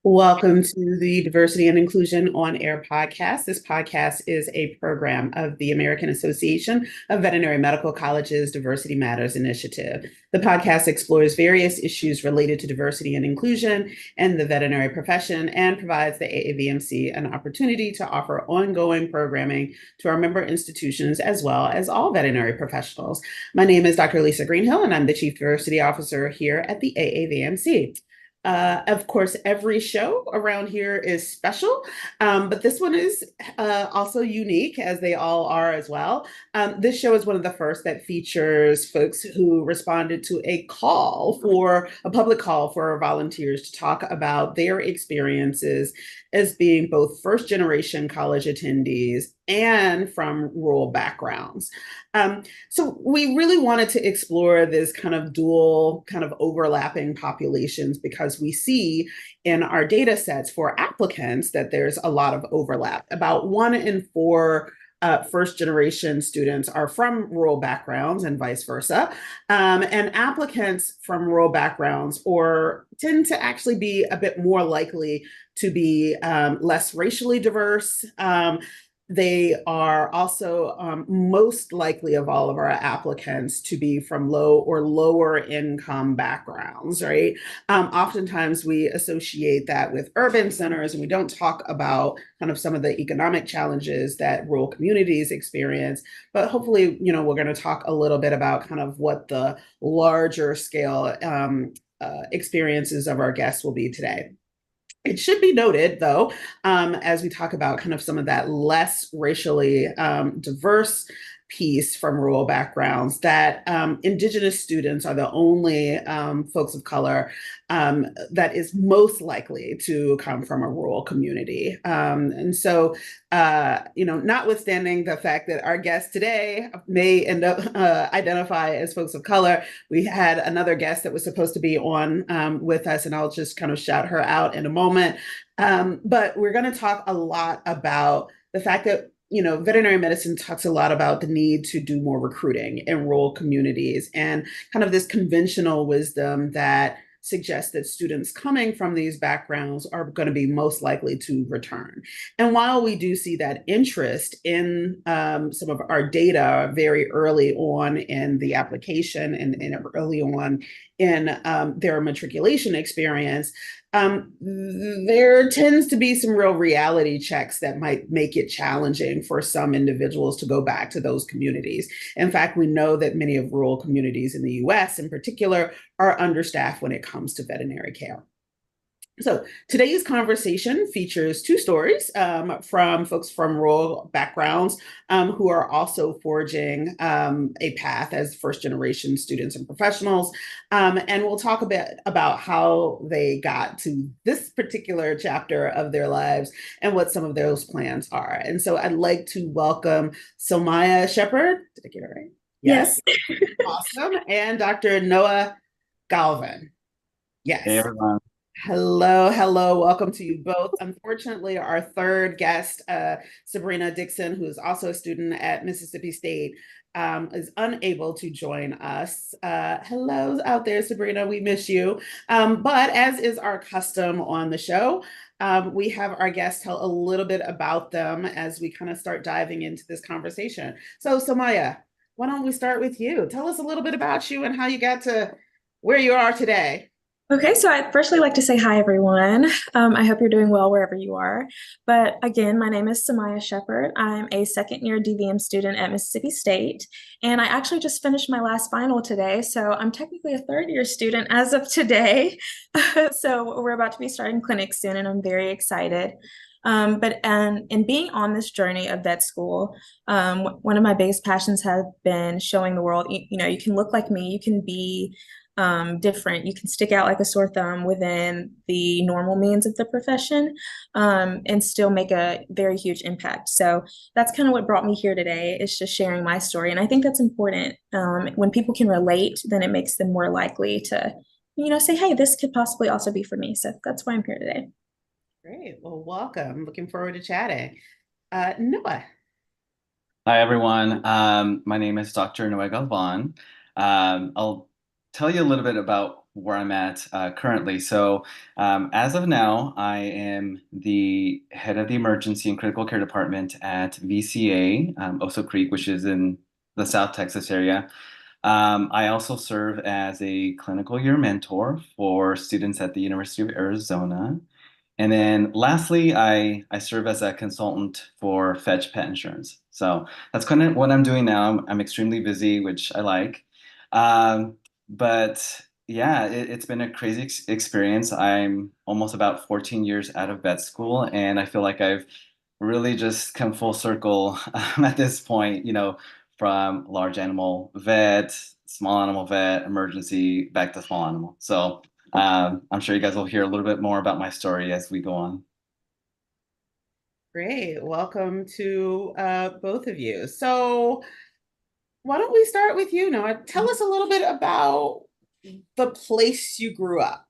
Welcome to the Diversity and Inclusion on Air podcast. This podcast is a program of the American Association of Veterinary Medical Colleges Diversity Matters Initiative. The podcast explores various issues related to diversity and inclusion in the veterinary profession and provides the AAVMC an opportunity to offer ongoing programming to our member institutions as well as all veterinary professionals. My name is Dr. Lisa Greenhill, and I'm the Chief Diversity Officer here at the AAVMC. Of course, every show around here is special, but this one is also unique, as they all are as well. This show is one of the first that features folks who responded to a public call for volunteers to talk about their experiences as being both first generation college attendees and from rural backgrounds. So we really wanted to explore this kind of dual, kind of overlapping populations because we see in our data sets for applicants that there's a lot of overlap. About 1 in 4 first generation students are from rural backgrounds and vice versa. And applicants from rural backgrounds or tend to actually be a bit more likely to be less racially diverse. They are also most likely of all of our applicants to be from low or lower income backgrounds, right? Oftentimes we associate that with urban centers and we don't talk about kind of some of the economic challenges that rural communities experience, but hopefully, we're going to talk a little bit about kind of what the larger scale experiences of our guests will be today. It should be noted, though, as we talk about kind of some of that less racially diverse piece from rural backgrounds, that Indigenous students are the only folks of color that is most likely to come from a rural community. And so, notwithstanding the fact that our guest today may end up identify as folks of color, we had another guest that was supposed to be on with us, and I'll just kind of shout her out in a moment. But we're going to talk a lot about the fact that veterinary medicine talks a lot about the need to do more recruiting in rural communities and kind of this conventional wisdom that suggests that students coming from these backgrounds are going to be most likely to return. And while we do see that interest in some of our data very early on in the application and early on in their matriculation experience, there tends to be some real reality checks that might make it challenging for some individuals to go back to those communities. In fact, we know that many of rural communities in the US in particular are understaffed when it comes to veterinary care. So today's conversation features 2 stories from folks from rural backgrounds who are also forging a path as first generation students and professionals. And we'll talk a bit about how they got to this particular chapter of their lives and what some of those plans are. And so I'd like to welcome Sylmia Shepherd. Did I get it right? Yes. Awesome. And Dr. Noe Galvan. Hey Yes. everyone. Hello. Welcome to you both. Unfortunately, our third guest, Sabrina Dixon, who is also a student at Mississippi State, is unable to join us. Hello out there, Sabrina. We miss you. But as is our custom on the show, we have our guests tell a little bit about them as we kind of start diving into this conversation. So, Samaya, why don't we start with you? Tell us a little bit about you and how you got to where you are today. Okay, so I'd firstly like to say hi, everyone. I hope you're doing well wherever you are. But again, my name is Sylmia Shepherd. I'm a second-year DVM student at Mississippi State, and I actually just finished my last final today, so I'm technically a third-year student as of today. So we're about to be starting clinic soon, and I'm very excited. But in being on this journey of vet school, one of my biggest passions has been showing the world, you can look like me, you can be different. You can stick out like a sore thumb within the normal means of the profession and still make a very huge impact. So that's kind of what brought me here today, is just sharing my story. And I think that's important. When people can relate, then it makes them more likely to, say, hey, this could possibly also be for me. So that's why I'm here today. Great. Well, welcome. Looking forward to chatting. Noah. Hi everyone. My name is Dr. Noe Galvan. I'll tell you a little bit about where I'm at currently. So as of now, I am the head of the emergency and critical care department at VCA, Oso Creek, which is in the South Texas area. I also serve as a clinical year mentor for students at the University of Arizona. And then lastly, I serve as a consultant for Fetch Pet Insurance. So that's kind of what I'm doing now. I'm extremely busy, which I like. But yeah, it's been a crazy experience. I'm almost about 14 years out of vet school, and I feel like I've really just come full circle at this point, from large animal vet, small animal vet, emergency, back to small animal. So I'm sure you guys will hear a little bit more about my story as we go on. Great. Welcome to both of you. So why don't we start with you, Noah? Tell us a little bit about the place you grew up.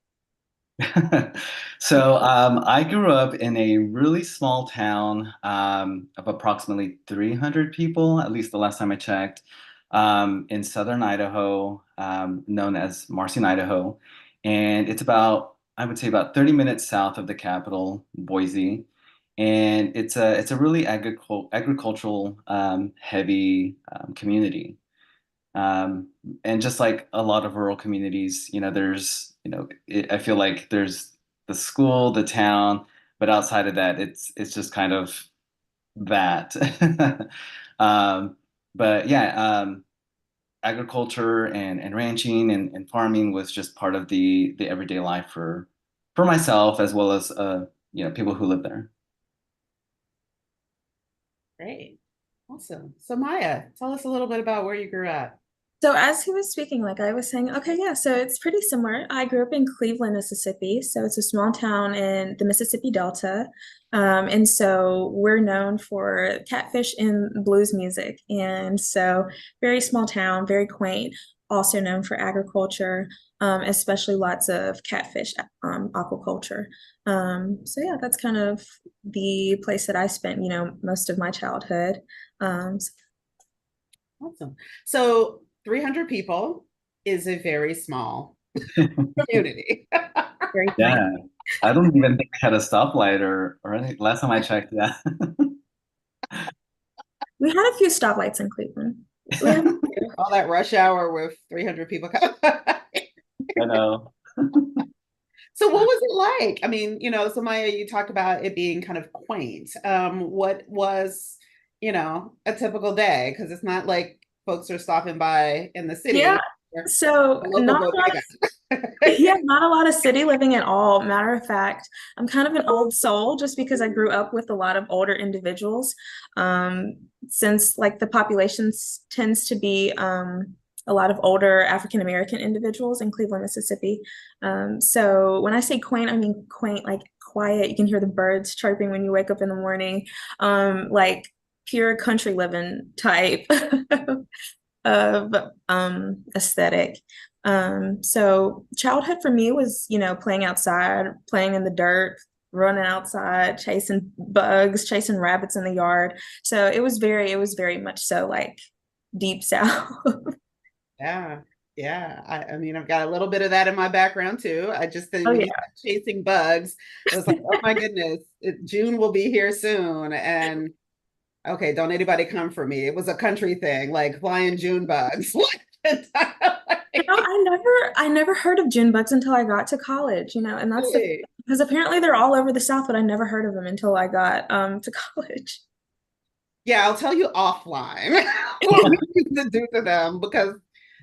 So I grew up in a really small town of approximately 300 people, at least the last time I checked, in southern Idaho, known as Marcian, Idaho. And it's I would say about 30 minutes south of the capital, Boise. And it's a really agricultural heavy community. Um, and just like a lot of rural communities, I feel like there's the school, the town, but outside of that, it's just kind of that. Um, but yeah, agriculture and ranching and farming was just part of the everyday life for myself as well as people who live there. Great. Awesome. So Maya, tell us a little bit about where you grew up. So as he was speaking, like I was saying, okay, yeah, so it's pretty similar. I grew up in Cleveland, Mississippi. So it's a small town in the Mississippi Delta. And so we're known for catfish and blues music. And so very small town, very quaint, also known for agriculture, especially lots of catfish aquaculture. So yeah, that's kind of the place that I spent, most of my childhood. Awesome. So 300 people is a very small community. Very Yeah, I don't even think we had a stoplight or anything. Last time I checked, yeah. We had a few stoplights in Cleveland. All that rush hour with 300 people coming. I know. So what was it like? I mean, so Maya, you talked about it being kind of quaint. What was, a typical day? Because it's not like folks are stopping by in the city. Yeah. So not a lot yeah, not a lot of city living at all. Matter of fact, I'm kind of an old soul just because I grew up with a lot of older individuals. Since like the population tends to be a lot of older African American individuals in Cleveland, Mississippi. So when I say quaint, I mean quaint, like quiet. You can hear the birds chirping when you wake up in the morning. Like pure country living type of aesthetic. So childhood for me was, playing outside, playing in the dirt, running outside, chasing bugs, chasing rabbits in the yard. So it was very much so like deep south. Yeah. Yeah. I mean, I've got a little bit of that in my background too. I just think Oh when yeah. you said chasing bugs, I was like, oh my goodness, June will be here soon. And okay, don't anybody come for me. It was a country thing, like flying June bugs. I never heard of June bugs until I got to college, and that's because apparently they're all over the South, but I never heard of them until I got to college. Yeah, I'll tell you offline what we used to do to them because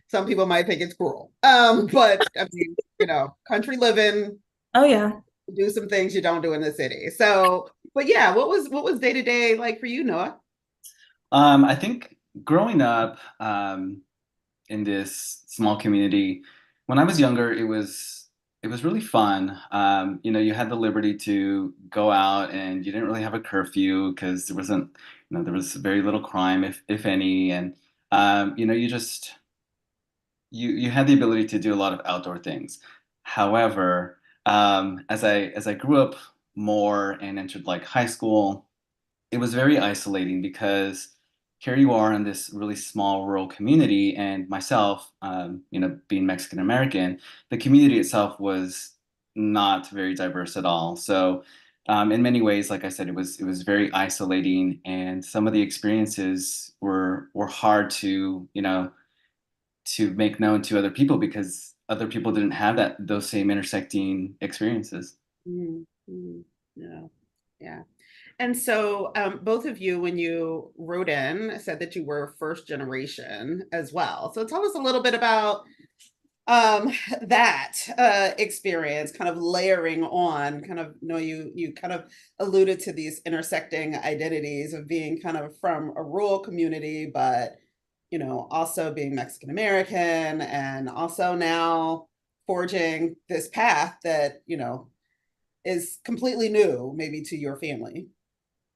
some people might think it's cruel. But I mean, country living, Oh yeah. do some things you don't do in the city. So, but yeah, what was day to day like for you, Noah? I think growing up in this small community, when I was younger, it was really fun. You had the liberty to go out, and you didn't really have a curfew because there was very little crime, if any, and you had the ability to do a lot of outdoor things. However, as I grew up more and entered like high school, it was very isolating because here you are in this really small rural community, and myself, being Mexican American, the community itself was not very diverse at all. So, in many ways, like I said, it was very isolating, and some of the experiences were hard to make known to other people because other people didn't have those same intersecting experiences. Mm-hmm. Yeah. Yeah. And so both of you, when you wrote in, said that you were first generation as well. So tell us a little bit about that experience, kind of layering on, kind of, you kind of alluded to these intersecting identities of being kind of from a rural community, but, also being Mexican American, and also now forging this path that, is completely new, maybe to your family.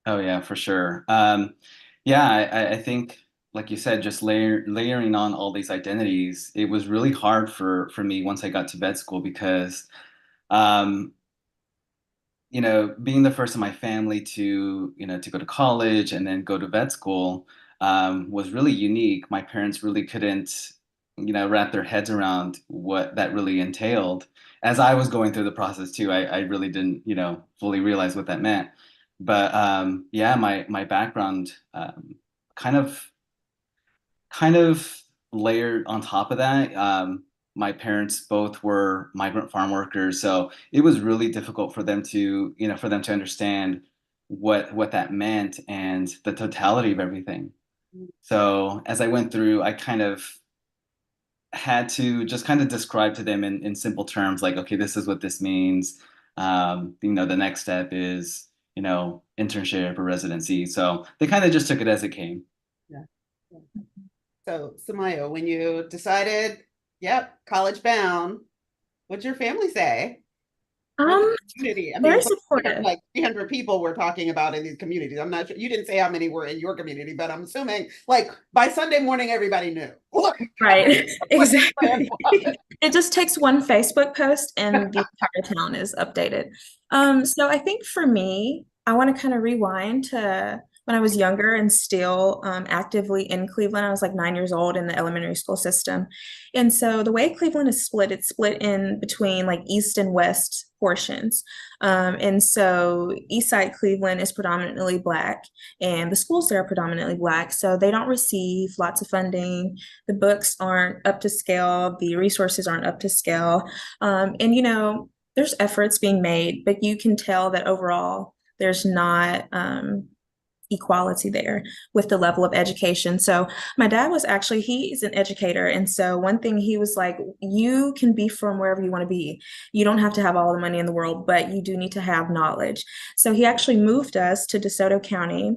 Oh yeah, for sure. Yeah, I think, like you said, just layering on all these identities, it was really hard for me once I got to vet school because, um, being the first in my family to go to college and then go to vet school, was really unique. My parents really couldn't, wrap their heads around what that really entailed. As I was going through the process too, I really didn't, fully realize what that meant. But yeah, my background, kind of kind of layered on top of that. My parents both were migrant farm workers, so it was really difficult for them to understand what that meant and the totality of everything. So as I went through, I kind of had to just kind of describe to them in simple terms, like, okay, this is what this means. The next step is, internship or residency. So they kind of just took it as it came. Yeah. Yeah. So, Samaya, when you decided, yep, college bound, what'd your family say? What's the Um, community? I mean, very it's supportive. like 300 people we're talking about in these communities. I'm not sure, you didn't say how many were in your community, but I'm assuming like by Sunday morning, everybody knew. Right, What the plan exactly. was. It just takes one Facebook post and the entire town is updated. So I think for me, I want to kind of rewind to when I was younger and still actively in Cleveland. I was like 9 years old in the elementary school system. And so the way Cleveland is split, it's split in between like east and west portions. And so east side Cleveland is predominantly Black, and the schools there are predominantly Black. So they don't receive lots of funding, the books aren't up to scale, the resources aren't up to scale. And, there's efforts being made, but you can tell that overall there's not equality there with the level of education. So my dad was actually, he's an educator. And so one thing he was like, you can be from wherever you want to be. You don't have to have all the money in the world, but you do need to have knowledge. So he actually moved us to DeSoto County,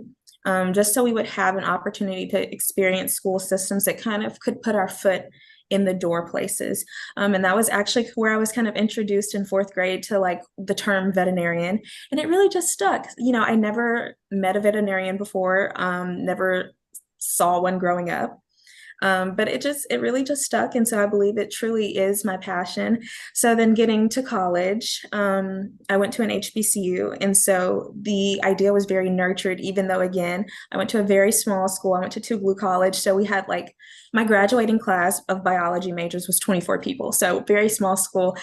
just so we would have an opportunity to experience school systems that kind of could put our foot in the door places. And that was actually where I was kind of introduced in fourth grade to like the term veterinarian. And it really just stuck. I never met a veterinarian before, never saw one growing up. But it really just stuck. And so I believe it truly is my passion. So then getting to college, I went to an HBCU. And so the idea was very nurtured, even though, again, I went to a very small school. I went to Tougaloo College. So we had like my graduating class of biology majors was 24 people. So very small school.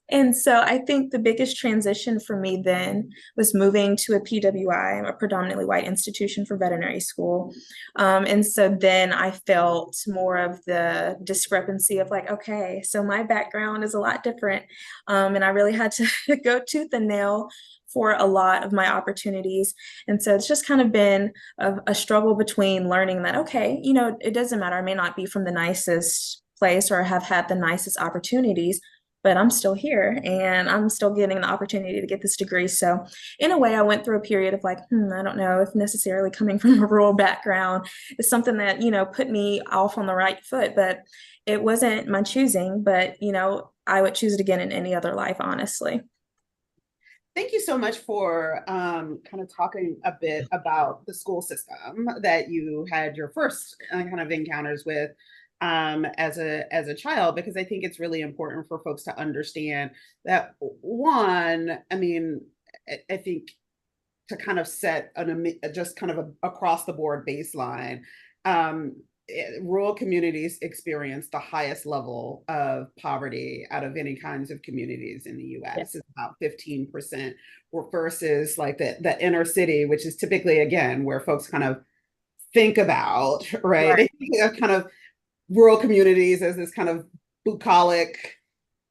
And so I think the biggest transition for me then was moving to a PWI, a predominantly white institution for veterinary school. And so then I felt more of the discrepancy of like, okay, so my background is a lot different. And I really had to go tooth and nail for a lot of my opportunities. And so it's just kind of been a struggle between learning that, okay, it doesn't matter. I may not be from the nicest place or have had the nicest opportunities, but I'm still here and I'm still getting the opportunity to get this degree. So in a way, I went through a period of like, I don't know if necessarily coming from a rural background is something that, put me off on the right foot, but it wasn't my choosing, but, I would choose it again in any other life, honestly. Thank you so much for kind of talking a bit about the school system that you had your first kind of encounters with as a child, because I think it's really important for folks to understand that one, I mean, I think to kind of set just kind of across the board baseline, rural communities experience the highest level of poverty out of any kinds of communities in the US. It's about 15% versus like the inner city, which is typically, again, where folks kind of think about, right? They think of kind of rural communities as this kind of bucolic,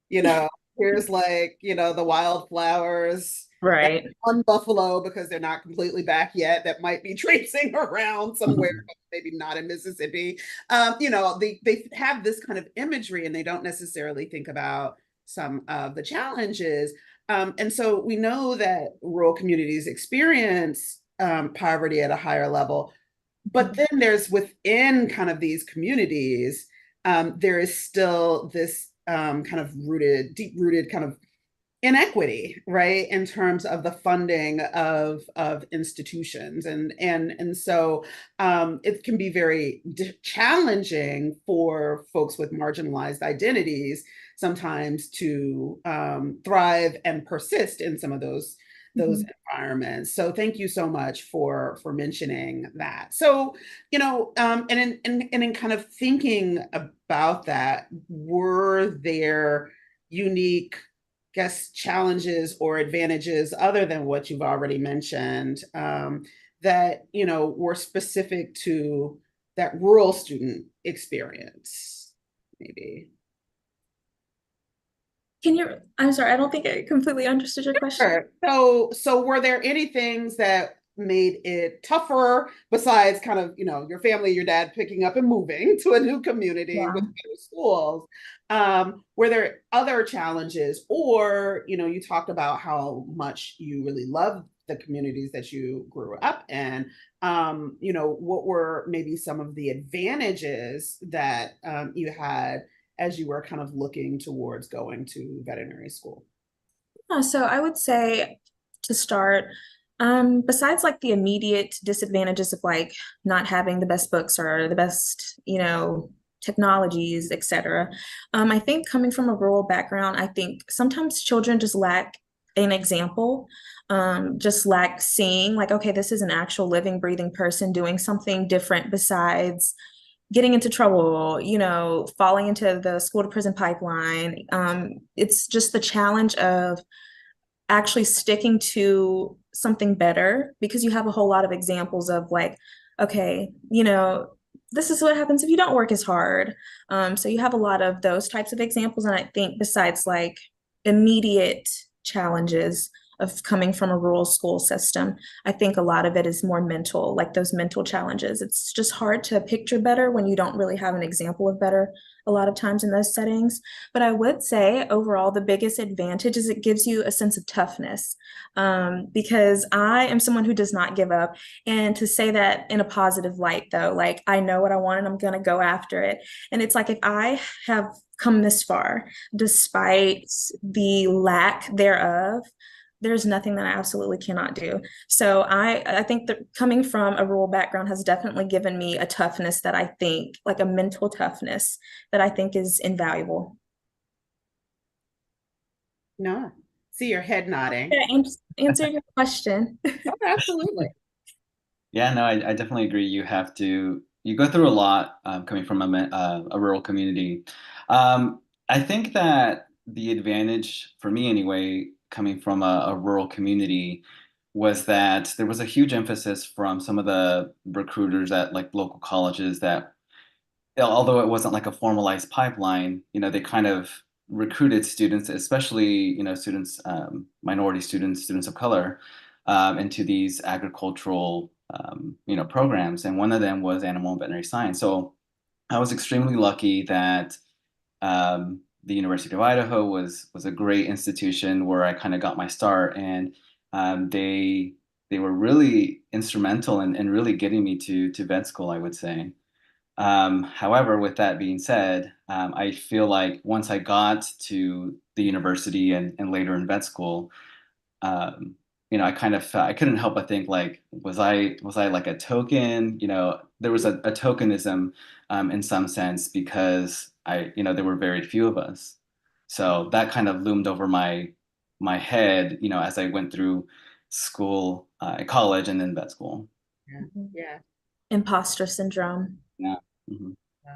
you know, here's like, the wildflowers. Right. One buffalo, because they're not completely back yet, that might be tracing around somewhere, maybe not in Mississippi. They have this kind of imagery and they don't necessarily think about some of the challenges. And so we know that rural communities experience poverty at a higher level, but then there's within kind of these communities, there is still this kind of deep rooted kind of inequity, right, in terms of the funding of institutions, and so it can be very challenging for folks with marginalized identities sometimes to thrive and persist in some of those environments. So thank you so much for mentioning that. So, and in kind of thinking about that, were there unique, guess, challenges or advantages other than what you've already mentioned, that were specific to that rural student experience, maybe? I'm sorry, I don't think I completely understood your question. Sure. So were there any things that made it tougher besides kind of, your family, your dad picking up and moving to a new community with better schools? Were there other challenges, or, you talked about how much you really love the communities that you grew up in. What were maybe some of the advantages that you had as you were kind of looking towards going to veterinary school? So I would say, to start, besides like the immediate disadvantages of like not having the best books or the best, technologies, etc. I think coming from a rural background, I think sometimes children just lack an example, just lack seeing like, okay, this is an actual living, breathing person doing something different besides getting into trouble, falling into the school to prison pipeline. It's just the challenge of actually sticking to something better, because you have a whole lot of examples of like, okay, this is what happens if you don't work as hard. So you have a lot of those types of examples. And I think besides like immediate challenges of coming from a rural school system, I think a lot of it is more mental, like those mental challenges. It's just hard to picture better when you don't really have an example of better a lot of times in those settings. But I would say overall, the biggest advantage is it gives you a sense of toughness, because I am someone who does not give up. And to say that in a positive light, though, like I know what I want and I'm going to go after it. And it's like if I have come this far, despite the lack thereof, there's nothing that I absolutely cannot do. So I think that coming from a rural background has definitely given me a toughness that I think, like a mental toughness that I think is invaluable. No, see your head nodding. Yeah, answer your question. Oh, absolutely. Yeah, no, I definitely agree. You go through a lot coming from a rural community. I think that the advantage for me anyway, coming from a rural community, was that there was a huge emphasis from some of the recruiters at like local colleges that, although it wasn't like a formalized pipeline, they kind of recruited students, especially, students, minority students, students of color, into these agricultural, programs. And one of them was animal and veterinary science. So I was extremely lucky that the University of Idaho was a great institution where I kind of got my start, and they were really instrumental in really getting me to vet school, I would say. However, with that being said, I feel like once I got to the university and later in vet school, I kind of felt, I couldn't help but think like, was I like a token? There was a tokenism in some sense, because there were very few of us. So that kind of loomed over my head, as I went through school, college, and then vet school. Yeah. Mhm. Yeah. Imposter syndrome. Yeah. Mhm.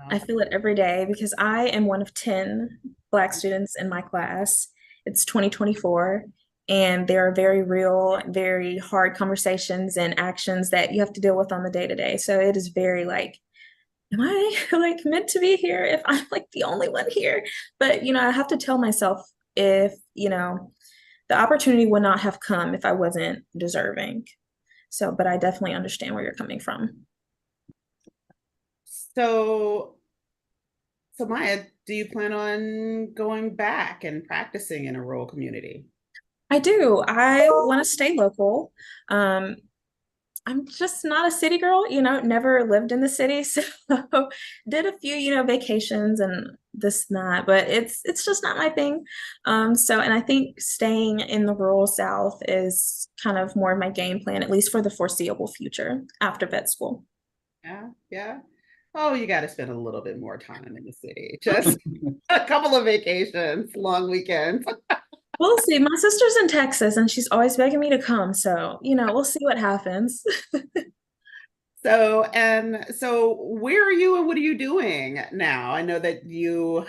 I feel it every day because I am one of 10 Black students in my class. It's 2024, and there are very real, very hard conversations and actions that you have to deal with on the day to day. So it is very like, am I like meant to be here if I'm like the only one here? But I have to tell myself if, the opportunity would not have come if I wasn't deserving. So, but I definitely understand where you're coming from. So, Maya, do you plan on going back and practicing in a rural community? I do. I want to stay local. Um, I'm just not a city girl, never lived in the city. So did a few, vacations and this and that, but it's just not my thing. And I think staying in the rural South is kind of more of my game plan, at least for the foreseeable future after vet school. Yeah, yeah. Oh, you got to spend a little bit more time in the city. Just a couple of vacations, long weekends. We'll see. My sister's in Texas and she's always begging me to come. So, we'll see what happens. So where are you and what are you doing now? I know that you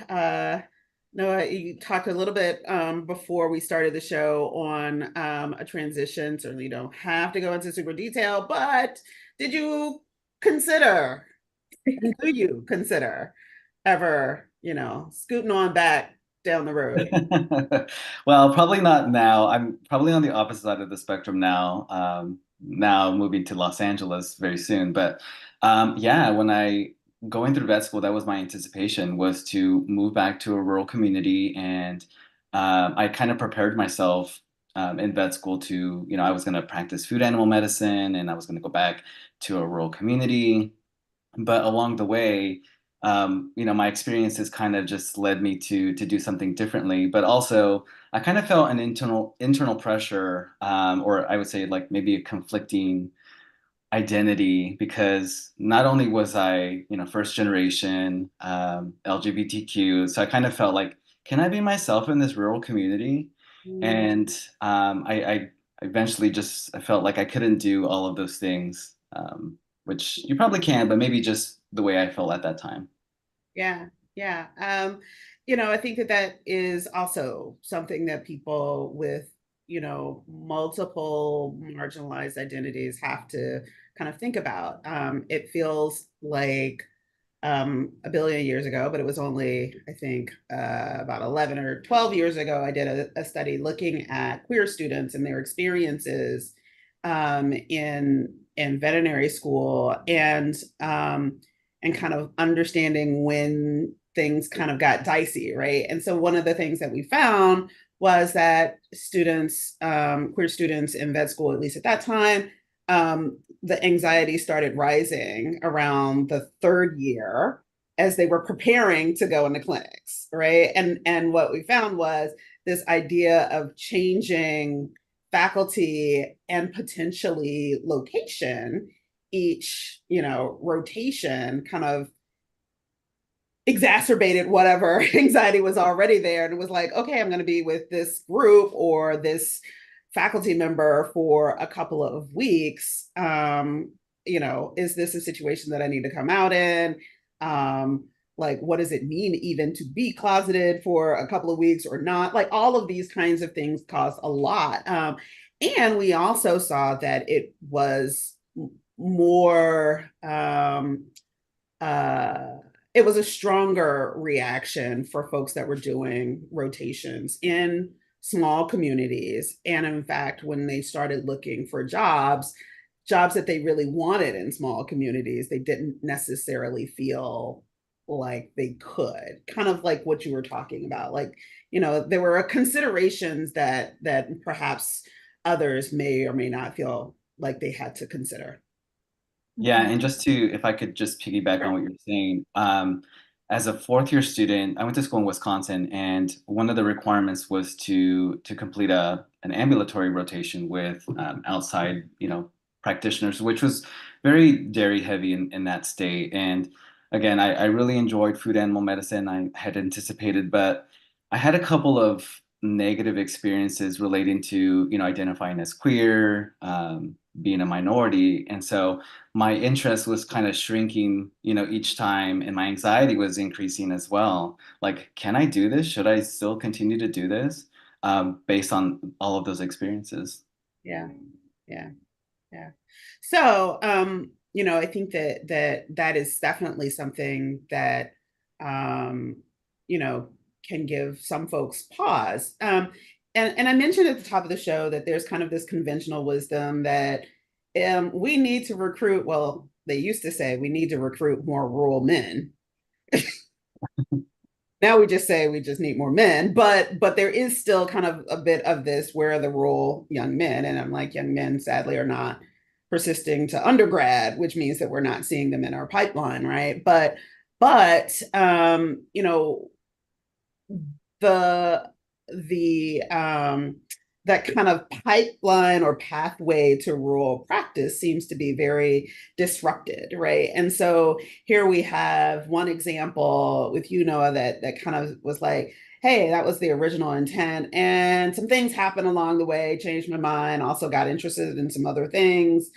talked a little bit before we started the show on a transition. Certainly you don't have to go into super detail, but did you consider, and do you consider ever, scooting on back down the road? Well, probably not now. I'm probably on the opposite side of the spectrum now. Now moving to Los Angeles very soon. But yeah, when I going through vet school, that was my anticipation was to move back to a rural community, and I kind of prepared myself in vet school to, I was going to practice food animal medicine, and I was going to go back to a rural community. But along the way, my experiences kind of just led me to do something differently. But also, I kind of felt an internal pressure, or I would say like maybe a conflicting identity, because not only was I, first generation LGBTQ, so I kind of felt like, can I be myself in this rural community? Mm, And I eventually I felt like I couldn't do all of those things, which you probably can, but maybe just the way I felt at that time. yeah, yeah. I think that that is also something that people with, multiple marginalized identities have to kind of think about. It feels like a billion years ago, but it was only, I think, about 11 or 12 years ago, I did a study looking at queer students and their experiences in veterinary school and kind of understanding when things kind of got dicey, right? And so one of the things that we found was that queer students in vet school, at least at that time, the anxiety started rising around the third year as they were preparing to go into clinics, right? And what we found was this idea of changing faculty and potentially location each, rotation kind of exacerbated whatever anxiety was already there. And it was like, okay, I'm going to be with this group or this faculty member for a couple of weeks. Is this a situation that I need to come out in? Like, what does it mean even to be closeted for a couple of weeks or not? Like, all of these kinds of things caused a lot. And we also saw that it was more it was a stronger reaction for folks that were doing rotations in small communities. And in fact, when they started looking for jobs that they really wanted in small communities, they didn't necessarily feel like they could, kind of like what you were talking about. Like, there were considerations that perhaps others may or may not feel like they had to consider. Yeah, Mhm. and if I could just piggyback on Sure. what you're saying, as a fourth year student, I went to school in Wisconsin, and one of the requirements was to complete an ambulatory rotation with outside, practitioners, which was very dairy heavy in that state. And again, I really enjoyed food animal medicine. I had anticipated, but I had a couple of negative experiences relating to, identifying as queer, being a minority. And so my interest was kind of shrinking, each time, and my anxiety was increasing as well. Like, can I do this? Should I still continue to do this? Based on all of those experiences. Yeah, yeah, yeah. So, I think that is definitely something that, um, you know, can give some folks pause. And I mentioned at the top of the show that there's kind of this conventional wisdom that we need to recruit. Well, they used to say we need to recruit more rural men. Now we just say we just need more men, but there is still kind of a bit of this where are the rural young men, and I'm like, young men sadly are not persisting to undergrad, which means that we're not seeing them in our pipeline, right? But the the that kind of pipeline or pathway to rural practice seems to be very disrupted, right? And so here we have one example with you, Noah, that kind of was like, hey, that was the original intent, and some things happened along the way, changed my mind, also got interested in some other things,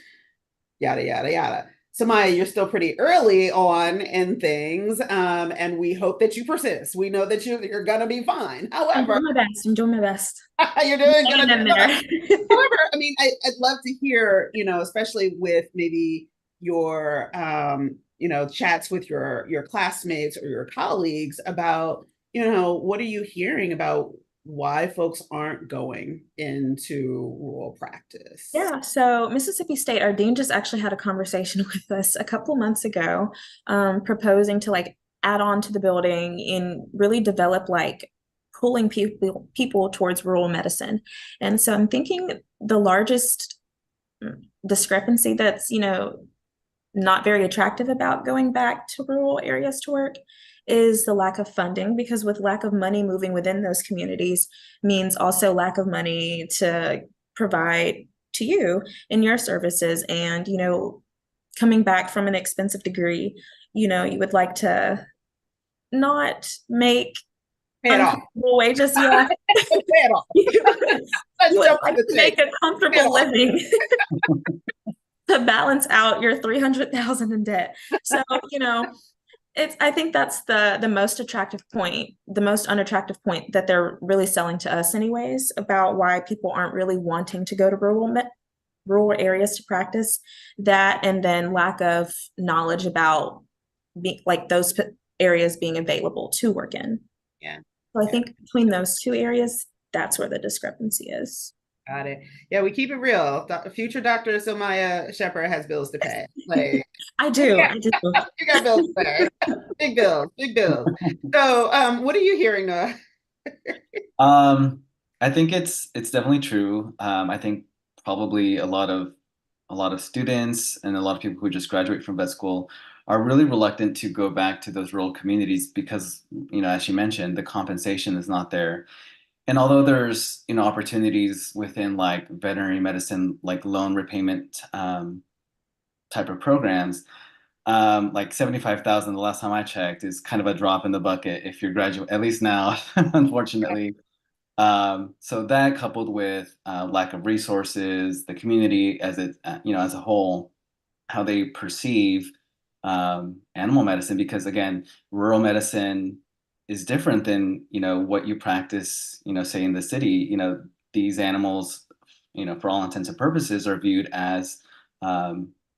yada yada yada. So Maya, you're still pretty early on in things, and we hope that you persist. We know that you're gonna be fine. I'm However, doing my best. I'm doing my best. you're doing gonna Getting do them there. However, I mean, I'd love to hear, especially with maybe your, chats with your classmates or your colleagues about, what are you hearing about why folks aren't going into rural practice? Yeah, so Mississippi State, our dean just actually had a conversation with us a couple months ago, proposing to like add on to the building and really develop like pulling people towards rural medicine. And so I'm thinking the largest discrepancy that's, not very attractive about going back to rural areas to work is the lack of funding, because with lack of money moving within those communities means also lack of money to provide to you in your services. And coming back from an expensive degree, you would like to not make Pay it off. uncomfortable wages. Yeah. Pay it off. You would like to make a comfortable living to balance out your 300,000 in debt. So, I think that's the most attractive point, the most unattractive point that they're really selling to us anyways, about why people aren't really wanting to go to rural areas to practice that, and then lack of knowledge about like those areas being available to work in. Yeah. So I think between those two areas, that's where the discrepancy is. Got it. Yeah, we keep it real. Future Dr. Sylmia Shepherd has bills to pay. Like I do. Yeah. I do. You got bills to pay. Big bills, big bills. So what are you hearing, Noah? I think it's definitely true. I think probably a lot of students and a lot of people who just graduate from vet school are really reluctant to go back to those rural communities because, as you mentioned, the compensation is not there. And although there's, opportunities within like veterinary medicine, like loan repayment type of programs, like 75,000 the last time I checked is kind of a drop in the bucket if you're graduate, at least now, unfortunately. So that coupled with lack of resources, the community as as a whole, how they perceive animal medicine, because again, rural medicine is different than what you practice, say in the city. These animals, for all intents and purposes, are viewed as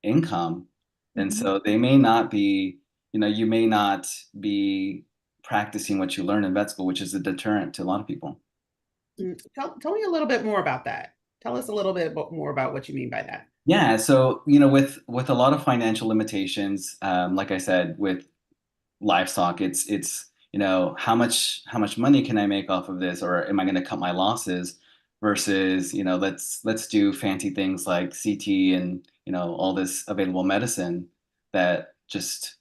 income, and so they may not be, you may not be practicing what you learn in vet school, which is a deterrent to a lot of people. Tell me a little bit more about that. Tell us a little bit more about what you mean by that. Yeah, so with a lot of financial limitations, like I said, with livestock, it's how much money can I make off of this, or am I going to cut my losses? Versus let's do fancy things like CT and all this available medicine that just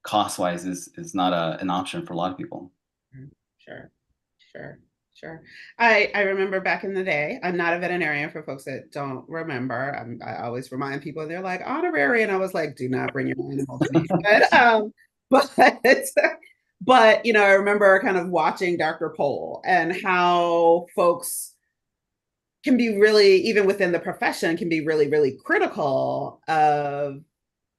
cost wise is not an option for a lot of people. Sure, sure. Sure. I remember back in the day, I'm not a veterinarian for folks that don't remember. I always remind people, they're like, honorary. And I was like, do not bring your animal to me. But But, I remember kind of watching Dr. Pol and how folks can be really, even within the profession, can be really, really critical of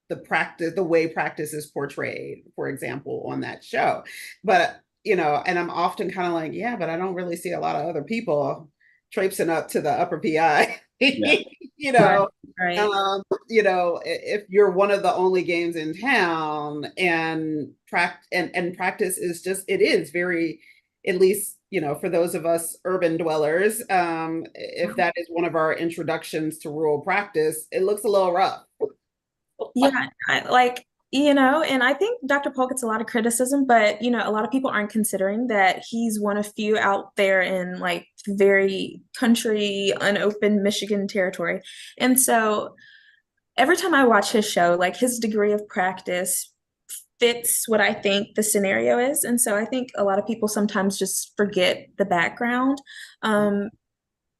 the way practice is portrayed, for example, on that show. But, and I'm often kind of like, yeah, but I don't really see a lot of other people traipsing up to the upper PI. Yeah. you Right, know, right. if you're one of the only games in town and practice is just, it is very, at least, for those of us urban dwellers, if that is one of our introductions to rural practice, it looks a little rough. Yeah, and I think Dr. Paul gets a lot of criticism, but a lot of people aren't considering that he's one of few out there in like very country, unopened Michigan territory. And so every time I watch his show, like his degree of practice fits what I think the scenario is. And so I think a lot of people sometimes just forget the background.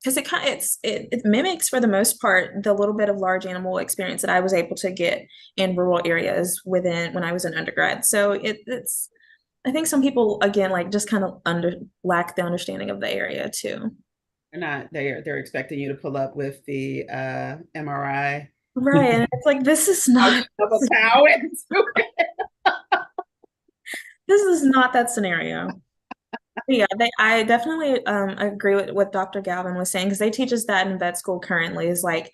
Because it mimics for the most part the little bit of large animal experience that I was able to get in rural areas within when I was an undergrad. So it's I think some people again like just kind of lack the understanding of the area too. They're expecting you to pull up with the MRI Right. And it's like of a cow. this is not that scenario. Yeah, I definitely agree with what Dr. Galvan was saying because they teach us that in vet school currently is like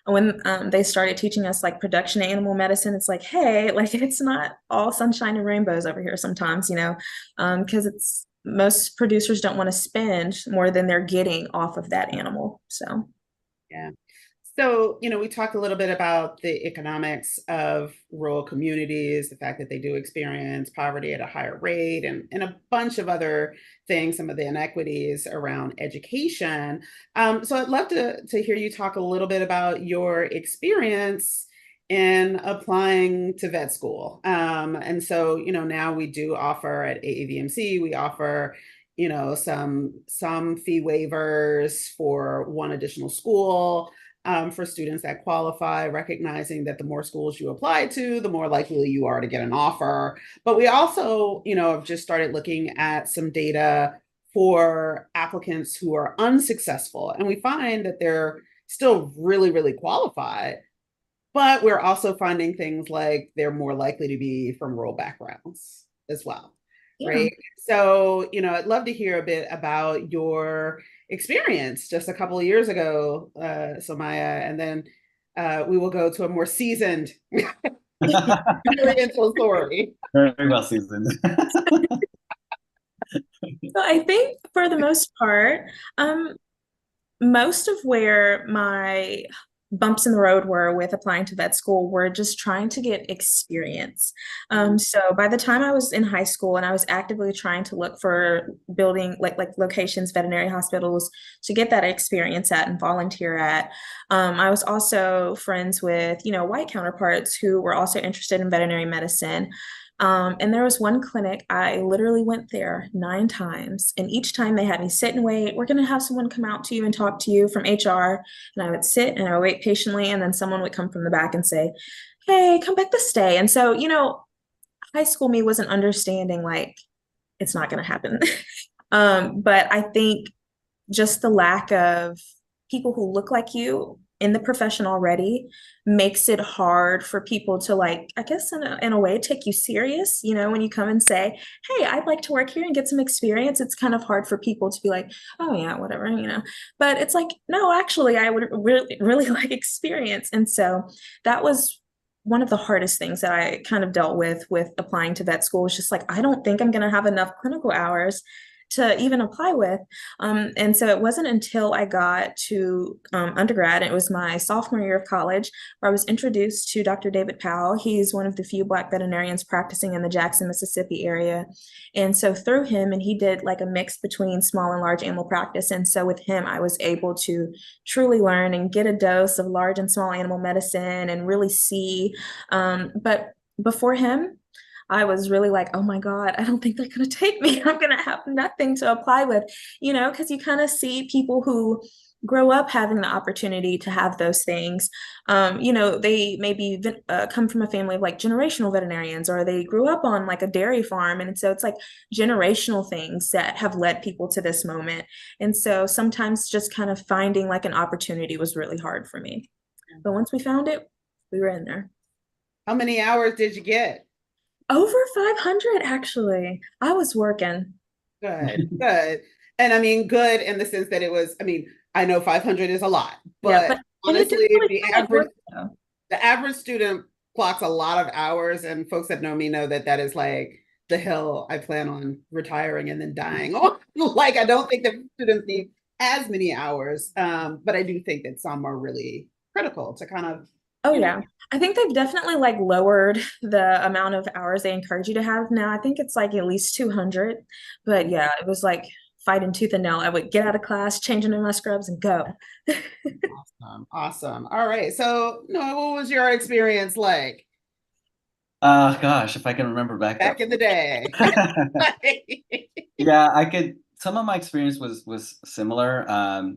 when they started teaching us like production animal medicine, it's like, hey, like it's not all sunshine and rainbows over here sometimes, because it's most producers don't want to spend more than they're getting off of that animal. So Yeah. So, we talked a little bit about the economics of rural communities, the fact that they do experience poverty at a higher rate, and a bunch of other things, some of the inequities around education. So I'd love to hear you talk a little bit about your experience in applying to vet school. And so, now we do offer at AAVMC, we offer some fee waivers for one additional school, for students that qualify, recognizing that the more schools you apply to, the more likely you are to get an offer. But we also, have just started looking at some data for applicants who are unsuccessful. And we find that they're still really, really qualified, but we're also finding things like they're more likely to be from rural backgrounds as well. yeah. Right. So, I'd love to hear a bit about your experience just a couple of years ago, Sylmia, and then we will go to a more seasoned experiential story. Very well seasoned. So I think for the most part, most of where my bumps in the road were with applying to vet school were just trying to get experience. So by the time I was in high school and I was actively trying to look for building like locations, veterinary hospitals to get that experience at and volunteer at, I was also friends with, white counterparts who were also interested in veterinary medicine. And there was one clinic, I literally went there 9 times. And each time they had me sit and wait. We're going to have someone come out to you and talk to you from HR. And I would sit and I would wait patiently. And then someone would come from the back and say, hey, come back to stay. And so, high school me wasn't understanding like it's not going to happen. But I think just the lack of people who look like you in the profession already makes it hard for people to like, I guess in a way, take you serious. When you come and say, hey, I'd like to work here and get some experience, it's kind of hard for people to be like, oh yeah, whatever, but it's like, no, actually, I would really, really like experience. And so that was one of the hardest things that I kind of dealt with applying to vet school was just like, I don't think I'm going to have enough clinical hours to even apply with. And so it wasn't until I got to undergrad, it was my sophomore year of college, where I was introduced to Dr. David Powell. He's one of the few Black veterinarians practicing in the Jackson, Mississippi area. And so through him, and he did like a mix between small and large animal practice. And so with him, I was able to truly learn and get a dose of large and small animal medicine and really see. But before him, I was really like, oh my God, I don't think they're going to take me. I'm going to have nothing to apply with, because you kind of see people who grow up having the opportunity to have those things. They maybe come from a family of like generational veterinarians, or they grew up on like a dairy farm. And so it's like generational things that have led people to this moment. And so sometimes just kind of finding like an opportunity was really hard for me. But once we found it, we were in there. How many hours did you get? Over 500, actually. I was working. Good, good. And I mean, good in the sense that it was, I mean, I know 500 is a lot, Yeah, but and it didn't honestly, really feel like work, though. the average student clocks a lot of hours, and folks that know me know that that is like the hill I plan on retiring and then dying on. Like, I don't think that students need as many hours, but I do think that some are really critical to kind of, Oh you know, yeah. I think they've definitely like lowered the amount of hours they encourage you to have now. I think it's like at least 200. But yeah, it was like fighting tooth and nail. I would get out of class, change into my scrubs and go. awesome, awesome. All right. So, Noah, what was your experience like Gosh, if I can remember back back up. in the day? Yeah, I could. Some of my experience was similar.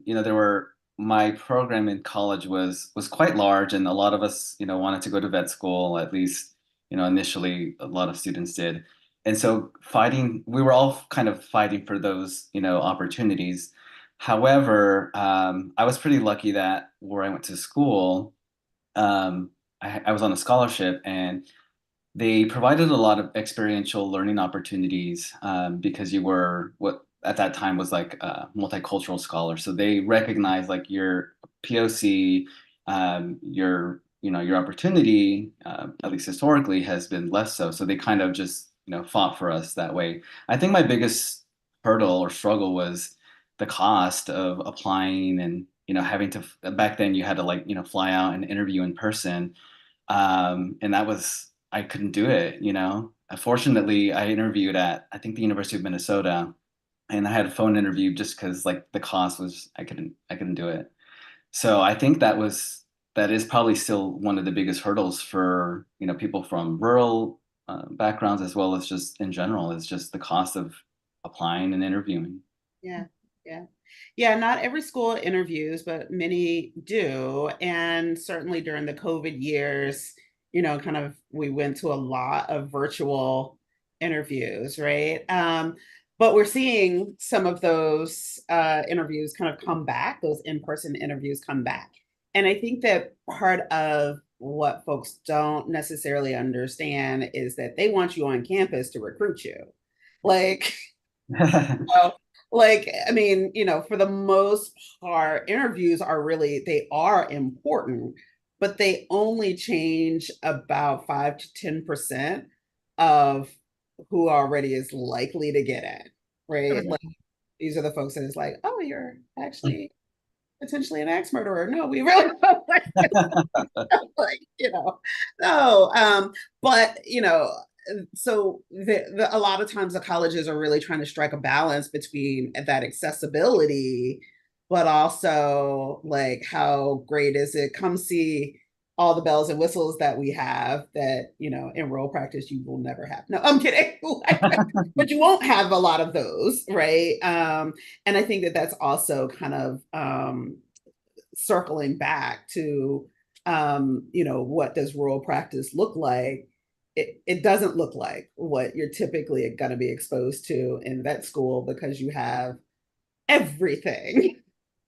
There were my program in college was quite large, and a lot of us, wanted to go to vet school. At least, initially, a lot of students did. And so we were all kind of fighting for those, opportunities. However, I was pretty lucky that where I went to school, I was on a scholarship, and they provided a lot of experiential learning opportunities, because you were what at that time was like a multicultural scholar. So they recognized like your POC, your opportunity, at least historically, has been less so. So they kind of just fought for us that way. I think my biggest hurdle or struggle was the cost of applying, and having to, back then you had to like fly out and interview in person, and that was, I couldn't do it. Fortunately, I interviewed at, I think, the University of Minnesota, and I had a phone interview just because like the cost was, I couldn't do it. So I think that is probably still one of the biggest hurdles for, people from rural backgrounds, as well as just in general, is just the cost of applying and interviewing. Yeah, yeah. Yeah, not every school interviews, but many do. And certainly during the COVID years, kind of we went to a lot of virtual interviews, right? But we're seeing some of those interviews kind of come back, those in-person interviews come back. And I think that part of what folks don't necessarily understand is that they want you on campus to recruit you. Like, so, like, I mean, for the most part, interviews are really, they are important, but they only change about 5 to 10% of who already is likely to get in, right? Like, these are the folks that is like, oh, you're actually potentially an axe murderer. No, we really don't like, no. But so a lot of times the colleges are really trying to strike a balance between that accessibility, but also like how great is it? Come see all the bells and whistles that we have that in rural practice you will never have. No, I'm kidding. But you won't have a lot of those, right? And I think that that's also kind of circling back to what does rural practice look like? It doesn't look like what you're typically going to be exposed to in vet school, because you have everything,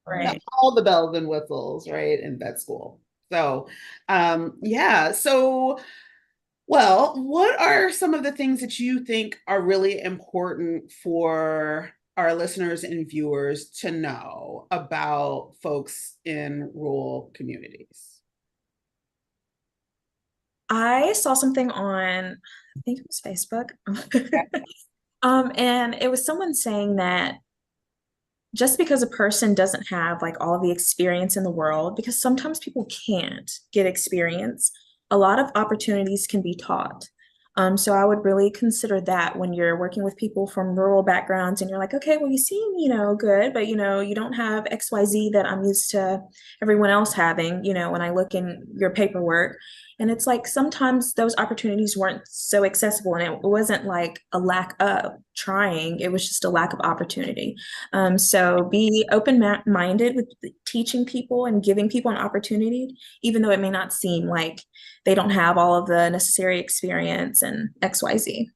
Right. all the bells and whistles, right, in vet school. So, yeah. So, well, what are some of the things that you think are really important for our listeners and viewers to know about folks in rural communities? I saw something on, I think it was Facebook. And it was someone saying that just because a person doesn't have like all the experience in the world, because sometimes people can't get experience, a lot of opportunities can be taught. So I would really consider that when you're working with people from rural backgrounds and you're like, okay, well, you seem, good, but you don't have XYZ that I'm used to everyone else having, when I look in your paperwork. And it's like sometimes those opportunities weren't so accessible, and it wasn't like a lack of trying, it was just a lack of opportunity. So be open-minded with teaching people and giving people an opportunity, even though it may not seem like they don't have all of the necessary experience and XYZ.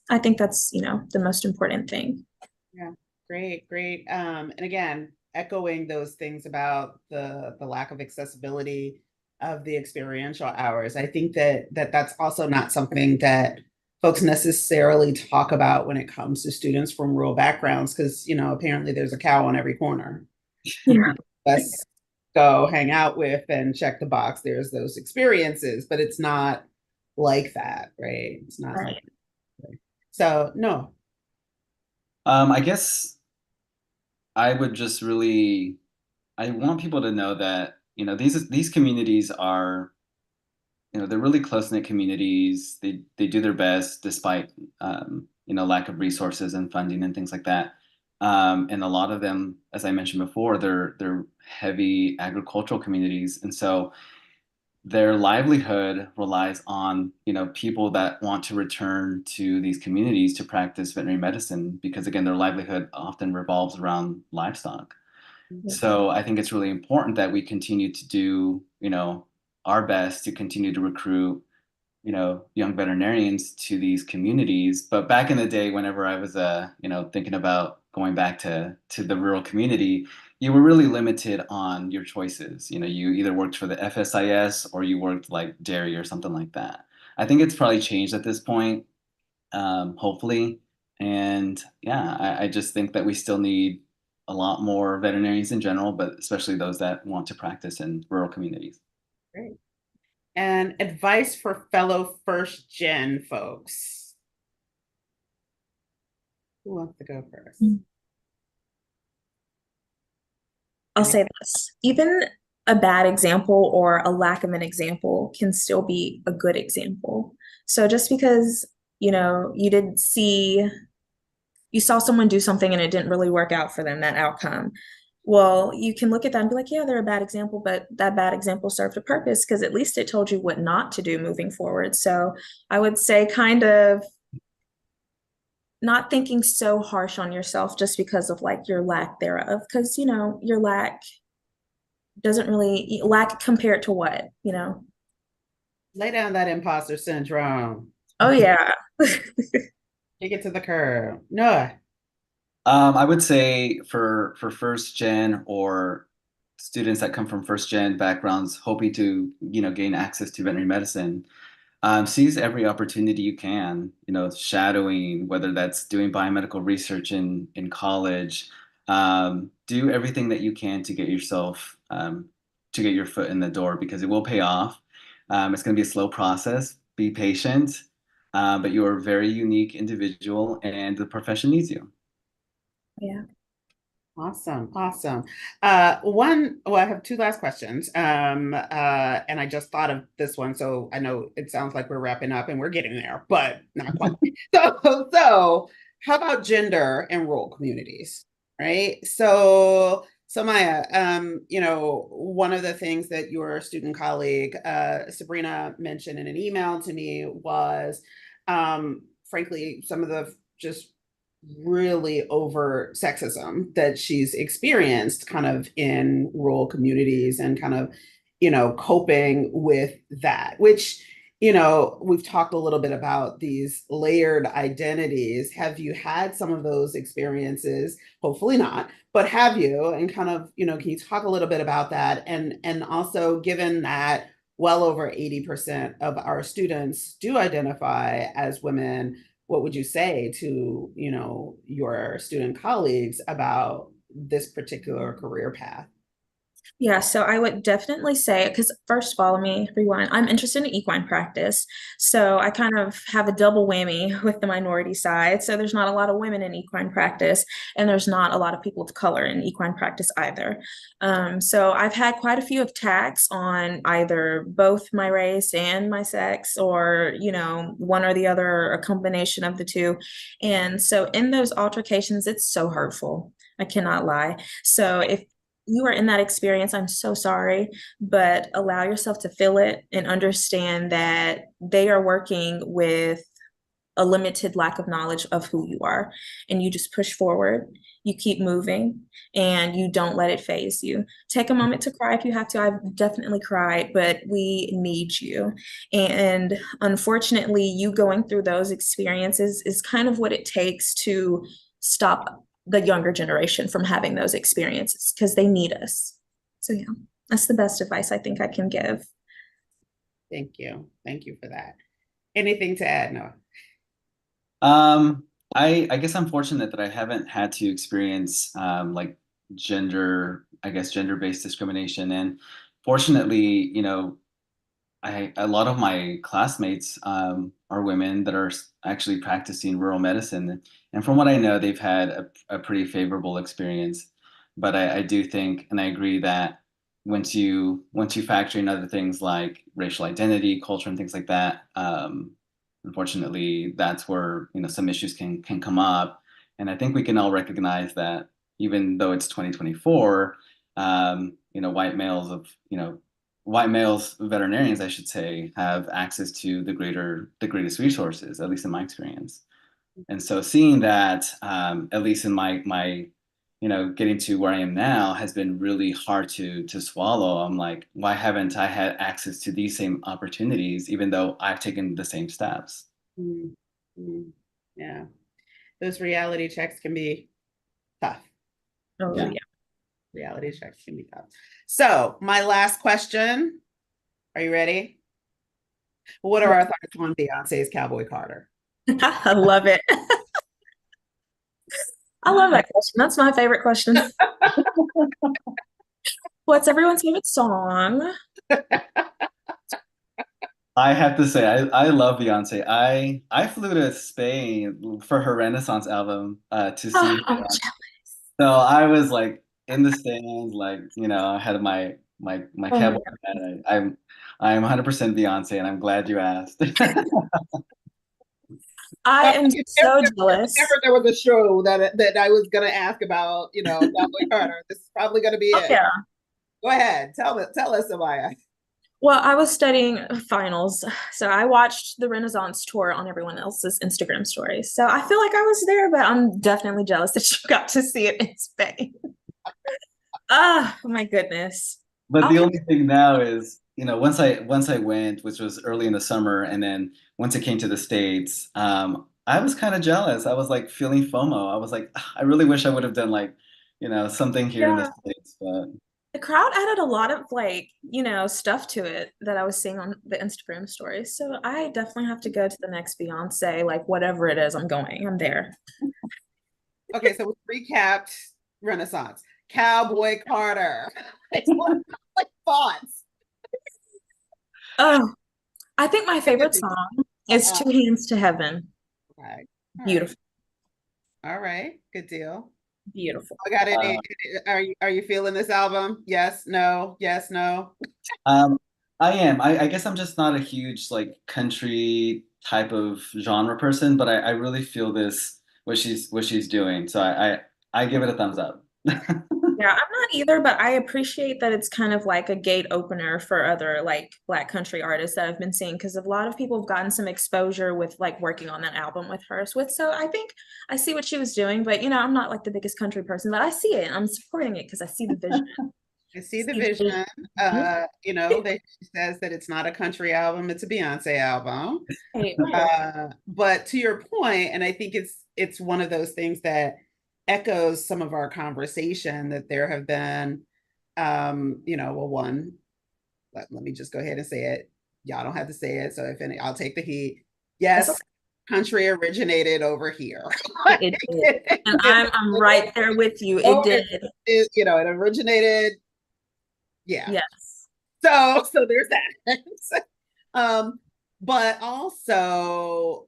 I think that's, the most important thing. Yeah, great, great. And again, echoing those things about the lack of accessibility of the experiential hours. I think that's also not something that folks necessarily talk about when it comes to students from rural backgrounds, because apparently there's a cow on every corner. Yeah. Let's go hang out with and check the box. There's those experiences, but it's not like that, right? It's not Right. like that. So no. I guess I would just really, I want people to know that, these communities are, they're really close-knit communities. They do their best despite, lack of resources and funding and things like that. And a lot of them, as I mentioned before, they're heavy agricultural communities. And so their livelihood relies on, people that want to return to these communities to practice veterinary medicine, because again, their livelihood often revolves around livestock. Yeah. So I think it's really important that we continue to do, our best to continue to recruit, young veterinarians to these communities. But back in the day, whenever I was, thinking about going back to the rural community, you were really limited on your choices. You either worked for the FSIS or you worked like dairy or something like that. I think it's probably changed at this point, hopefully. And yeah, I just think that we still need a lot more veterinarians in general, but especially those that want to practice in rural communities. Great. And advice for fellow first gen folks. Who wants to go first? I'll say this, even a bad example or a lack of an example can still be a good example. So just because, you saw someone do something and it didn't really work out for them, that outcome. Well, you can look at that and be like, yeah, they're a bad example, but that bad example served a purpose because at least it told you what not to do moving forward. So I would say kind of not thinking so harsh on yourself just because of like your lack thereof, because your lack doesn't really lack compared to what. Lay down that imposter syndrome. Oh yeah. Take it to the curb. No. I would say for first gen or students that come from first gen backgrounds hoping to, gain access to veterinary medicine, seize every opportunity you can, shadowing, whether that's doing biomedical research in college, do everything that you can to get yourself, to get your foot in the door, because it will pay off. It's going to be a slow process. Be patient, but you're a very unique individual and the profession needs you. Yeah. Awesome, awesome. Well, I have two last questions. And I just thought of this one, so I know it sounds like we're wrapping up and we're getting there, but not quite. So how about gender in rural communities, right? So Maya, one of the things that your student colleague, Sabrina, mentioned in an email to me was, frankly, some of the just really overt sexism that she's experienced kind of in rural communities and kind of, coping with that, which, we've talked a little bit about these layered identities. Have you had some of those experiences? Hopefully not, but have you? And kind of, can you talk a little bit about that? And also, given that well over 80% of our students do identify as women, what would you say to, your student colleagues about this particular career path? Yeah, so I would definitely say, because first of all, let me rewind. I'm interested in equine practice. So I kind of have a double whammy with the minority side. So there's not a lot of women in equine practice, and there's not a lot of people of color in equine practice either. So I've had quite a few attacks on either both my race and my sex, or, one or the other, or a combination of the two. And so in those altercations, it's so hurtful. I cannot lie. So if you are in that experience, I'm so sorry, but allow yourself to feel it and understand that they are working with a limited lack of knowledge of who you are. And you just push forward, you keep moving, and you don't let it phase you. Take a moment to cry if you have to. I've definitely cried, but we need you. And unfortunately, you going through those experiences is kind of what it takes to stop the younger generation from having those experiences because they need us. So, yeah, that's the best advice I think I can give. Thank you. Thank you for that. Anything to add, Noah? Um, I guess I'm fortunate that I haven't had to experience like gender-based discrimination. And fortunately, a lot of my classmates are women that are actually practicing rural medicine. And from what I know, they've had a pretty favorable experience. But I do think, and I agree that once you factor in other things like racial identity, culture, and things like that, unfortunately, that's where some issues can come up. And I think we can all recognize that even though it's 2024, white males, veterinarians, I should say, have access to the greatest resources, at least in my experience. And so seeing that, at least in my getting to where I am now has been really hard to swallow. I'm like, why haven't I had access to these same opportunities, even though I've taken the same steps? Mm-hmm. Yeah, those reality checks can be tough. Oh, Yeah. yeah. Reality checks can be tough. So my last question, are you ready? What are our thoughts on Beyonce's Cowboy Carter? I love it. I love that question. That's my favorite question. What's everyone's favorite song? I have to say, I love Beyonce. I flew to Spain for her Renaissance album to see Oh, her. I'm jealous. So I was like in the stands, like, I had my Oh my cowboy hat. I'm 100% Beyonce, and I'm glad you asked. I am so jealous. Whenever there was a show that I was going to ask about, Cowboy Carter, this is probably going to be Oh, it. yeah. Go ahead, tell us, Amaya. Well, I was studying finals, so I watched the Renaissance tour on everyone else's Instagram stories. So I feel like I was there, but I'm definitely jealous that you got to see it in Spain. Oh my goodness. But I'll the only thing now is, once I went, which was early in the summer, and then once it came to the States, I was kind of jealous. I was like feeling FOMO. I was like, "Ah, I really wish I would have done like, something here in the yeah. States." But The crowd added a lot of stuff to it that I was seeing on the Instagram stories. So I definitely have to go to the next Beyonce, like whatever it is, I'm going. I'm there. Okay, so we recapped Renaissance. Cowboy Carter. It's like thoughts. Oh, I think my favorite song is Uh-uh. Two Hands to Heaven. Okay. All right. Beautiful. All right. Good deal. Beautiful. I got any? uh, Are you feeling this album? Yes, no, yes, no. um, I am. I guess I'm just not a huge like country type of genre person, but I really feel this what she's doing. So I give it a thumbs up. Yeah, I'm not either, but I appreciate that it's kind of like a gate opener for other like Black country artists that I've been seeing because a lot of people have gotten some exposure with like working on that album with her. So I think I see what she was doing, but I'm not like the biggest country person, but I see it and I'm supporting it because I see the vision. I see the See the vision. vision. That she says that it's not a country album, it's a Beyonce album. Right, right. But to your point, and I think it's one of those things that echoes some of our conversation that there have been, well, one, let me just go ahead and say it. Y'all don't have to say it. So if any, I'll take the heat. That's Yes, okay. country originated over here. It did. And I'm right there with you. It Oh, did. it originated. Yeah. Yes. So there's that. But also,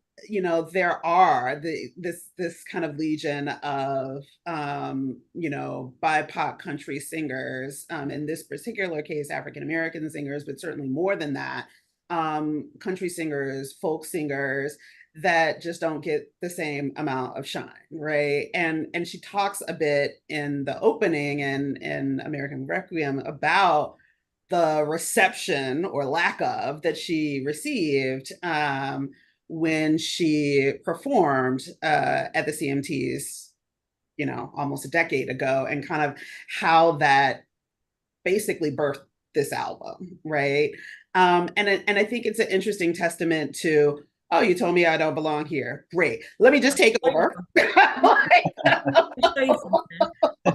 there are this kind of legion of BIPOC country singers, in this particular case, African American singers, but certainly more than that, country singers, folk singers that just don't get the same amount of shine, right? And she talks a bit in the opening and in American Requiem about the reception or lack of that she received when she performed at the CMTs, almost a decade ago, and kind of how that basically birthed this album, right? And I think it's an interesting testament to, oh, you told me I don't belong here. Great. Let me just take over.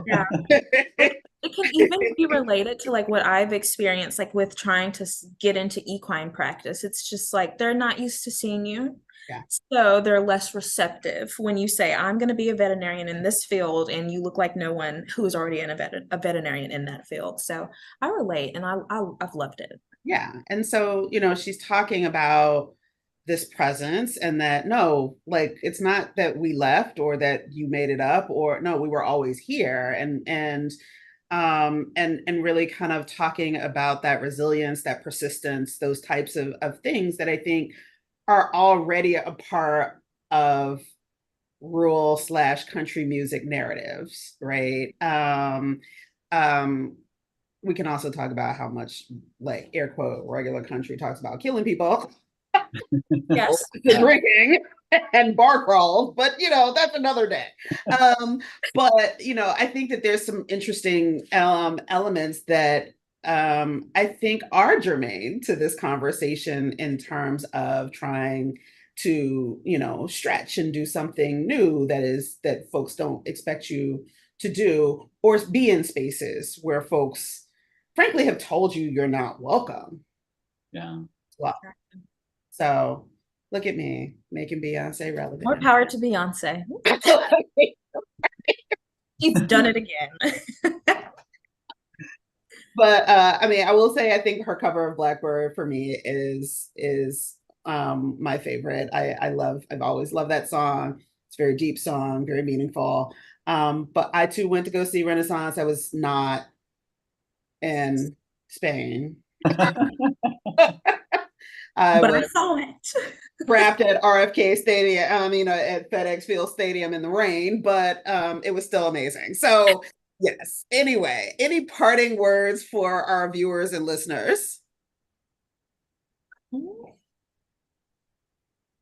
Yeah. It can even be related to like what I've experienced, like with trying to get into equine practice. It's just like they're not used to seeing you. Yeah. So they're less receptive when you say, I'm going to be a veterinarian in this field, and you look like no one who is already a veterinarian in that field. So I relate, and I've loved it. Yeah. And so, she's talking about this presence and that, no, like, it's not that we left or that you made it up, or no, we were always here. And really kind of talking about that resilience, that persistence, those types of things that I think are already a part of rural/country music narratives, right? We can also talk about how much, like, air quote, regular country talks about killing people. Yes. Drinking and bar crawls, but that's another day. But I think that there's some interesting elements that I think are germane to this conversation in terms of trying to stretch and do something new that folks don't expect you to do, or be in spaces where folks frankly have told you you're not welcome. Yeah. Well, so look at me making Beyonce relevant. More power to Beyonce. He's done it again. But I will say, I think her cover of Blackbird for me is my favorite. I've always loved that song. It's a very deep song, very meaningful. But I too went to go see Renaissance. I was not in Spain. I saw it. Trapped at RFK Stadium, at FedEx Field Stadium in the rain, but it was still amazing. So yes. Anyway, any parting words for our viewers and listeners?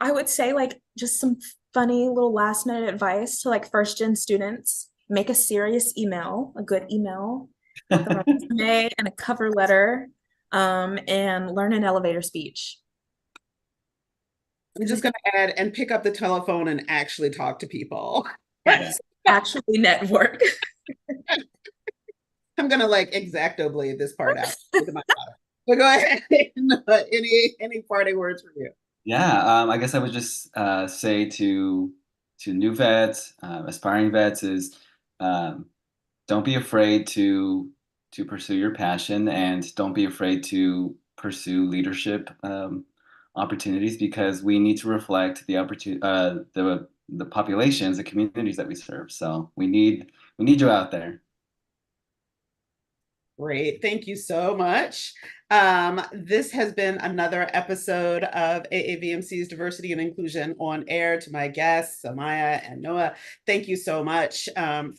I would say like just some funny little last minute advice to like first gen students. Make a serious email, a good email, with a resume and a cover letter, and learn an elevator speech. I'm just going to add, and pick up the telephone and actually talk to people. Yes, actually network. I'm going to like X-Acto blade this part out with my daughter. But go ahead. Any parting words from you? Yeah, I guess I would just say to new vets, aspiring vets, is don't be afraid to pursue your passion, and don't be afraid to pursue leadership opportunities, because we need to reflect the populations, the communities that we serve. So we need you out there. Great. Thank you so much. This has been another episode of AAVMC's Diversity and Inclusion on Air. To my guests, Sylmia and Noe, thank you so much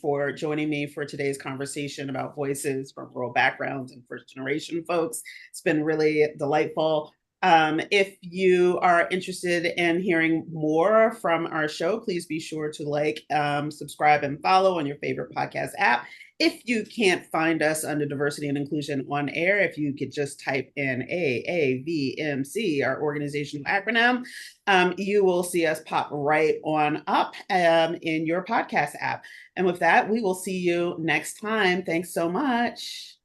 for joining me for today's conversation about voices from rural backgrounds and first generation folks. It's been really delightful. If you are interested in hearing more from our show, please be sure to like, subscribe, and follow on your favorite podcast app. If you can't find us under Diversity and Inclusion on Air, if you could just type in AAVMC, our organizational acronym, you will see us pop right on up in your podcast app. And with that, we will see you next time. Thanks so much.